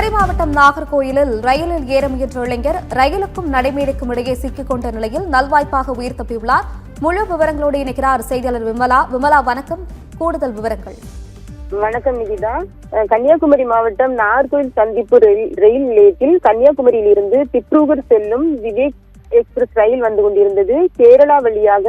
குமரி மாவட்டம் நாகர்கோயிலில் ரயிலில் ஏற முயன்ற இளைஞர் ரயிலுக்கும் நடைமேடைக்கும் இடையே சிக்கிக் கொண்ட நிலையில் நல்வாய்ப்பாக உயிர் தப்பியுள்ளார். முழு விவரங்களோடு இணைக்கிறார் செய்தியாளர் விமலா. விமலா, வணக்கம். கூடுதல் விவரங்கள். வணக்கம் நிகிதா. கன்னியாகுமரி மாவட்டம் நாகர்கோயில் சந்திப்பு ரயில் நிலையத்தில் கன்னியாகுமரியில் இருந்து திப்ரூகர் செல்லும் விவேக் எக்ஸ்பிரஸ் ரயில் வந்து கொண்டிருந்தது. கேரளா வழியாக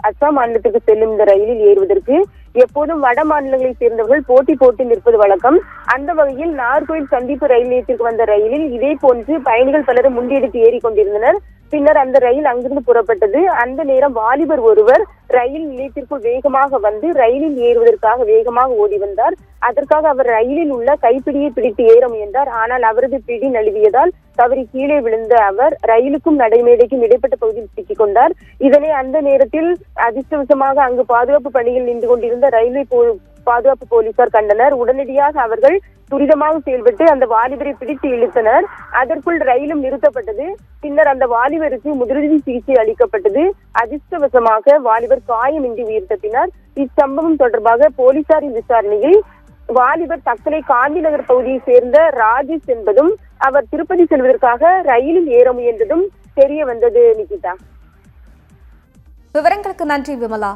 அஸ்ஸாம் மாநிலத்துக்கு செல்லும் இந்த ரயிலில் ஏறுவதற்கு எப்போதும் வட மாநிலங்களை சேர்ந்தவர்கள் போட்டி போட்டு நிற்பது வழக்கம். அந்த வகையில் நாகர்கோயில் சந்திப்பு ரயில் நிலையத்திற்கு வந்த ரயிலில் இதே போன்று பயணிகள் பலரும் முண்டியடித்து ஏறிக்கொண்டிருந்தனர். பின்னர் அந்த ரயில் அங்கிருந்து புறப்பட்டது. அந்த நேரம் வாலிபர் ஒருவர் ரயில் நிலையத்திற்குள் வேகமாக வந்து ரயிலில் ஏறுவதற்காக வேகமாக ஓடி வந்தார். அதற்காக அவர் ரயிலில் உள்ள கைப்பிடியை பிடித்து ஏற முயன்றார். ஆனால் அவரது பிடி நழுவியதால் தவறி கீழே விழுந்த அவர் ரயிலுக்கும் நடைமேடைக்கும் இடைப்பட்ட பகுதியில் சிக்கிக் கொண்டார். இதனை அந்த நேரத்தில் அதிர்ஷ்டவசமாக அங்கு பாதுகாப்பு பணியில் நின்று கொண்டிருந்த ரயில்வே பாதுகாப்பு போலீசார் கண்டனர். உடனடியாக அவர்கள் துரிதமாக செயல்பட்டு அந்த வாலிபரை பிடித்து இழுத்தனர். அதற்குள் ரயிலும் நிறுத்தப்பட்டது. பின்னர் அந்த வாலிபருக்கு முதலுதவி சிகிச்சை அளிக்கப்பட்டது. அதிர்ஷ்டவசமாக வாலிபர் காயமின்றி உயிர் தப்பினார். இச்சம்பவம் தொடர்பாக போலீசாரின் விசாரணையில் வாலிபர் தக்கலை காந்தி நகர் பகுதியை சேர்ந்த ராஜேஷ் என்பதும் அவர் திருப்பதி செல்வதற்காக ரயிலில் ஏற முயன்றதும் தெரிய வந்தது. நிகிதா, விவரங்களுக்கு நன்றி விமலா.